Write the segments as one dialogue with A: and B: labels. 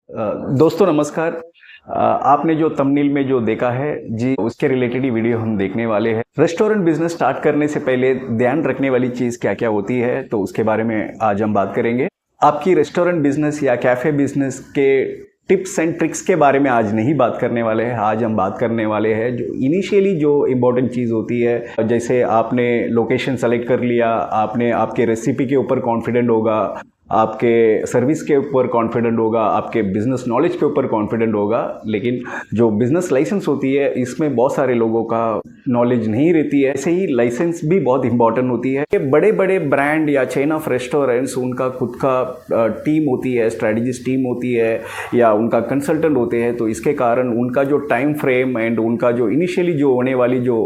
A: दोस्तों नमस्कार। आपने जो थंबनेल में जो देखा है जी, उसके रिलेटेड ही वीडियो हम देखने वाले हैं। रेस्टोरेंट बिजनेस स्टार्ट करने से पहले ध्यान रखने वाली चीज़ क्या क्या होती है, तो उसके बारे में आज हम बात करेंगे। आपकी रेस्टोरेंट बिजनेस या कैफ़े बिजनेस के टिप्स एंड ट्रिक्स के बारे में आज नहीं बात करने वाले हैं। आज हम बात करने वाले हैं जो इनिशियली जो इम्पोर्टेंट चीज़ होती है, जैसे आपने लोकेशन सेलेक्ट कर लिया, आपने आपके रेसिपी के ऊपर कॉन्फिडेंट होगा, आपके सर्विस के ऊपर कॉन्फिडेंट होगा, आपके बिजनेस नॉलेज के ऊपर कॉन्फिडेंट होगा। लेकिन जो बिजनेस लाइसेंस होती है, इसमें बहुत सारे लोगों का नॉलेज नहीं रहती है। ऐसे ही लाइसेंस भी बहुत इंपॉर्टेंट होती है। बड़े बड़े ब्रांड या चेन ऑफ रेस्टोरेंट्स, उनका खुद का टीम होती है, स्ट्रेटजिस्ट टीम होती है या उनका कंसल्टेंट होते हैं। तो इसके कारण उनका जो टाइम फ्रेम एंड उनका जो इनिशियली जो होने वाली जो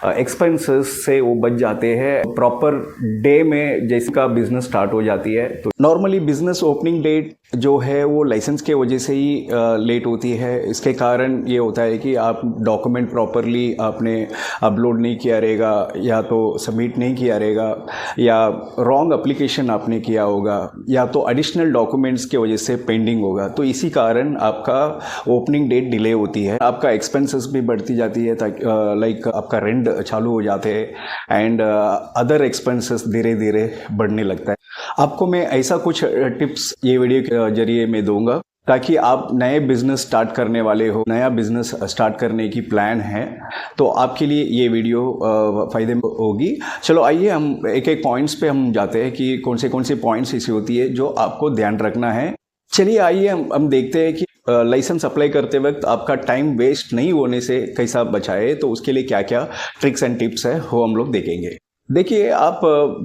A: एक्सपेंसेस से वो बच जाते हैं प्रॉपर डे में जिसका बिजनेस स्टार्ट हो जाती है। तो नॉर्मली बिजनेस ओपनिंग डेट जो है वो लाइसेंस के वजह से ही लेट होती है। इसके कारण ये होता है कि आप डॉक्यूमेंट प्रॉपरली आपने अपलोड नहीं किया रहेगा, या तो सबमिट नहीं किया रहेगा, या रॉन्ग एप्लीकेशन आपने किया होगा, या तो एडिशनल डॉक्यूमेंट्स के वजह से पेंडिंग होगा। तो इसी कारण आपका ओपनिंग डेट डिले होती है, आपका एक्सपेंसेस भी बढ़ती जाती है, लाइक आपका रेंट चालू हो जाते हैं एंड अदर एक्सपेंसेस धीरे धीरे बढ़ने लगता है। आपको मैं ऐसा कुछ टिप्स ये वीडियो के जरिए मैं दूंगा ताकि आप नए बिजनेस स्टार्ट करने वाले हो, नया बिजनेस स्टार्ट करने की प्लान है, तो आपके लिए ये वीडियो फ़ायदे में होगी। चलो आइए हम एक एक पॉइंट्स पे हम जाते हैं कि कौन से पॉइंट्स ऐसी होती है जो आपको ध्यान रखना है। चलिए आइए हम देखते हैं कि लाइसेंस अप्लाई करते वक्त आपका टाइम वेस्ट नहीं होने से कैसा बचाए। तो उसके लिए क्या क्या ट्रिक्स एंड टिप्स है वो हम लोग देखेंगे। देखिए, आप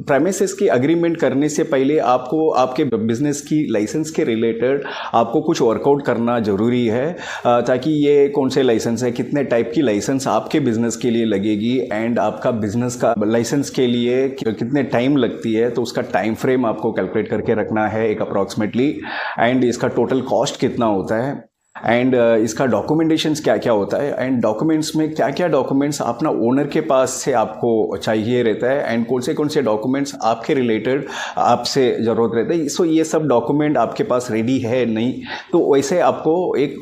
A: प्रेमिसेस की अग्रीमेंट करने से पहले आपको आपके बिजनेस की लाइसेंस के रिलेटेड आपको कुछ वर्कआउट करना ज़रूरी है, ताकि ये कौन से लाइसेंस है, कितने टाइप की लाइसेंस आपके बिजनेस के लिए लगेगी एंड आपका बिजनेस का लाइसेंस के लिए कितने टाइम लगती है। तो उसका टाइम फ्रेम आपको कैलकुलेट करके रखना है एक अप्रॉक्सीमेटली, एंड इसका टोटल कॉस्ट कितना होता है, एंड इसका डॉक्यूमेंटेशंस क्या क्या होता है, एंड डॉक्यूमेंट्स में क्या क्या डॉक्यूमेंट्स अपना ओनर के पास से आपको चाहिए रहता है, एंड कौन से डॉक्यूमेंट्स आपके रिलेटेड आपसे ज़रूरत रहता है। सो ये सब डॉक्यूमेंट आपके पास रेडी है नहीं, तो वैसे आपको एक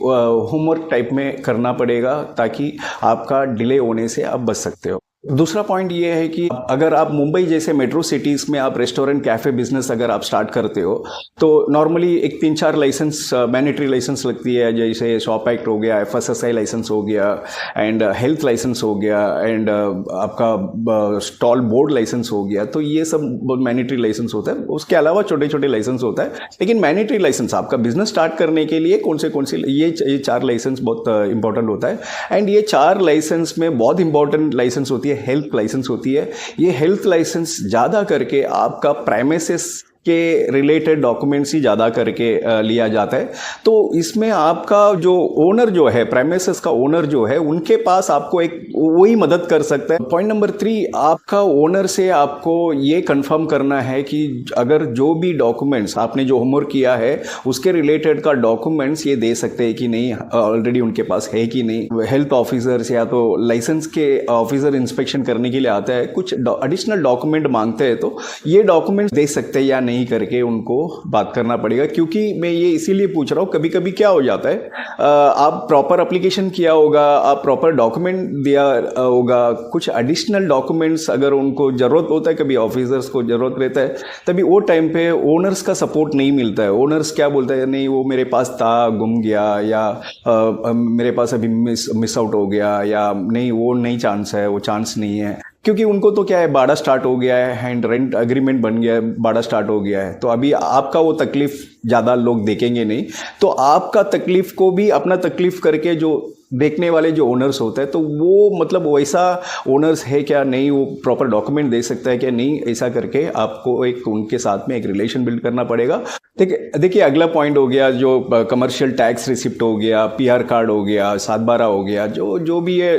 A: होमवर्क टाइप में करना पड़ेगा ताकि आपका डिले होने से आप बच सकते हो। दूसरा पॉइंट ये है कि अगर आप मुंबई जैसे मेट्रो सिटीज़ में आप रेस्टोरेंट कैफ़े बिजनेस अगर आप स्टार्ट करते हो, तो नॉर्मली एक 3-4 लाइसेंस मैंडेटरी लाइसेंस लगती है, जैसे शॉप एक्ट हो गया, FSSAI लाइसेंस हो गया, एंड हेल्थ लाइसेंस हो गया, एंड आपका स्टॉल बोर्ड लाइसेंस हो गया। तो ये सब मैंडेटरी लाइसेंस होता है। उसके अलावा छोटे छोटे लाइसेंस होता है, लेकिन मैंडेटरी लाइसेंस आपका बिजनेस स्टार्ट करने के लिए कौन से ये 4 लाइसेंस बहुत इंपॉर्टेंट होता है। एंड ये 4 लाइसेंस में बहुत इंपॉर्टेंट लाइसेंस होती है, हेल्थ लाइसेंस होती है। ये हेल्थ लाइसेंस ज़्यादा करके आपका प्रेमिसेस के रिलेटेड डॉक्यूमेंट्स ही ज़्यादा करके लिया जाता है। तो इसमें आपका जो ओनर जो है, प्रेमिसेस का ओनर जो है, उनके पास आपको एक वही मदद कर सकता है। पॉइंट नंबर 3, आपका ओनर से आपको ये कंफर्म करना है कि अगर जो भी डॉक्यूमेंट्स आपने जो होमवर्क किया है उसके रिलेटेड का डॉक्यूमेंट्स ये दे सकते हैं कि नहीं, ऑलरेडी उनके पास है कि नहीं। हेल्थ ऑफिसर्स या तो लाइसेंस के ऑफिसर इंस्पेक्शन करने के लिए आता है, कुछ एडिशनल डॉक्यूमेंट मांगते हैं, तो ये डॉक्यूमेंट्स दे सकते हैं या नहीं करके उनको बात करना पड़ेगा। क्योंकि मैं ये इसीलिए पूछ रहा हूँ, कभी कभी क्या हो जाता है, आप प्रॉपर एप्लीकेशन किया होगा, आप प्रॉपर डॉक्यूमेंट दिया होगा, कुछ एडिशनल डॉक्यूमेंट्स अगर उनको ज़रूरत होता है, कभी ऑफिसर्स को ज़रूरत रहता है, तभी वो टाइम पे ओनर्स का सपोर्ट नहीं मिलता है। ओनर्स क्या बोलता है, नहीं वो मेरे पास था, गुम गया, या मेरे पास अभी मिस आउट हो गया, या नहीं वो नहीं चांस है, वो चांस नहीं है। क्योंकि उनको तो क्या है, बाड़ा स्टार्ट हो गया है, एंड रेंट अग्रीमेंट बन गया है, बाड़ा स्टार्ट हो गया है, तो अभी आपका वो तकलीफ ज़्यादा लोग देखेंगे नहीं। तो आपका तकलीफ को भी अपना तकलीफ करके जो देखने वाले जो ओनर्स होते हैं, तो वो मतलब वैसा ओनर्स है क्या नहीं, वो प्रॉपर डॉक्यूमेंट दे सकता है क्या नहीं, ऐसा करके आपको एक उनके साथ में एक रिलेशन बिल्ड करना पड़ेगा। देखिए अगला पॉइंट हो गया जो कमर्शियल टैक्स रिसिप्ट हो गया, PR कार्ड हो गया, 7/12 हो गया, जो भी है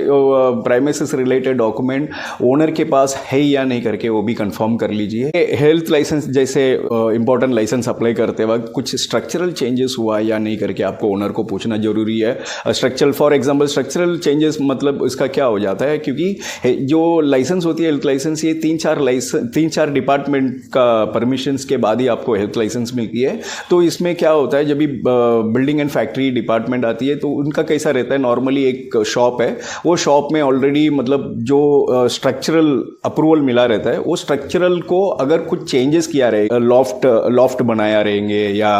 A: प्राइमेसिस रिलेटेड डॉक्यूमेंट ओनर के पास है या नहीं करके वो भी कंफर्म कर लीजिए। हेल्थ लाइसेंस जैसे इंपॉर्टेंट लाइसेंस अप्लाई करते वक्त कुछ स्ट्रक्चरल चेंजेस हुआ या नहीं करके आपको ओनर को पूछना जरूरी है। Structural for example structural changes मतलब इसका क्या हो जाता है, क्योंकि जो लाइसेंस होती है हेल्थ लाइसेंस, ये 3-4 डिपार्टमेंट का परमिशंस के बाद ही आपको हेल्थ लाइसेंस मिलती है। तो इसमें क्या होता है, जब भी बिल्डिंग एंड फैक्ट्री डिपार्टमेंट आती है तो उनका कैसा रहता है, नॉर्मली एक शॉप है, वो शॉप में ऑलरेडी मतलब जो स्ट्रक्चरल अप्रूवल मिला रहता है, वो स्ट्रक्चरल को अगर कुछ चेंजेस किया रहे, लॉफ्ट बनाया रहेंगे या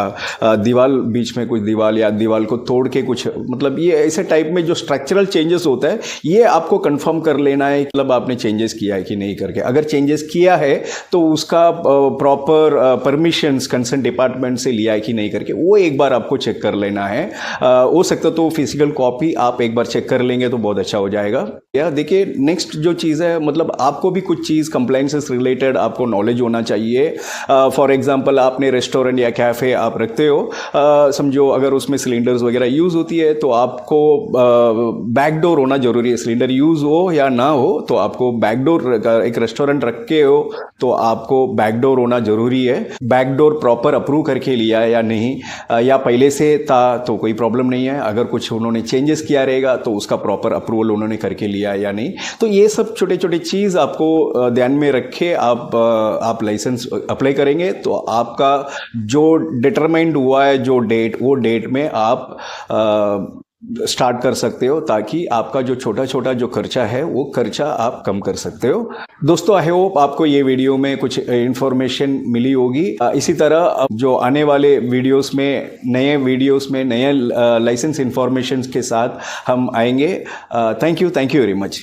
A: दीवार बीच में कुछ दीवार या दीवार को तोड़ के कुछ, मतलब ये ऐसे टाइप में जो स्ट्रक्चरल चेंजेस होता है, ये आपको कंफर्म कर लेना है मतलब आपने चेंजेस किया है कि नहीं करके। अगर चेंजेस किया है तो उसका प्रॉपर परमिशंस कंसर्न डिपार्टमेंट से लिया है कि नहीं करके, वो एक बार आपको चेक कर लेना है। हो सकता तो फिजिकल कॉपी आप एक बार चेक कर लेंगे तो बहुत अच्छा हो जाएगा। या देखिए नेक्स्ट जो चीज़ है, मतलब आपको भी कुछ चीज़ कंप्लायंसेस रिलेटेड आपको नॉलेज होना चाहिए। फॉर एग्जांपल आपने रेस्टोरेंट या कैफ़े आप रखते हो, समझो अगर उसमें सिलेंडर्स वगैरह यूज़ होती है तो आपको बैकडोर होना ज़रूरी है। सिलेंडर यूज़ हो या ना हो तो आपको बैकडोर, एक रेस्टोरेंट रखे हो तो आपको बैकडोर होना ज़रूरी है। बैकडोर प्रॉपर अप्रूव करके लिया है या नहीं, या पहले से था तो कोई प्रॉब्लम नहीं है। अगर कुछ उन्होंने चेंजेस किया रहेगा तो उसका प्रॉपर अप्रूवल उन्होंने करके लिया है या नहीं। तो ये सब छोटे छोटे चीज़ आपको ध्यान में रखे आप लाइसेंस अप्लाई करेंगे तो आपका जो डिटरमाइंड हुआ है जो डेट, वो डेट में आप स्टार्ट कर सकते हो, ताकि आपका जो छोटा छोटा जो खर्चा है वो खर्चा आप कम कर सकते हो। दोस्तों आई होप आपको ये वीडियो में कुछ इंफॉर्मेशन मिली होगी। इसी तरह जो आने वाले वीडियोस में नए लाइसेंस इंफॉर्मेशन के साथ हम आएंगे। Thank you very much.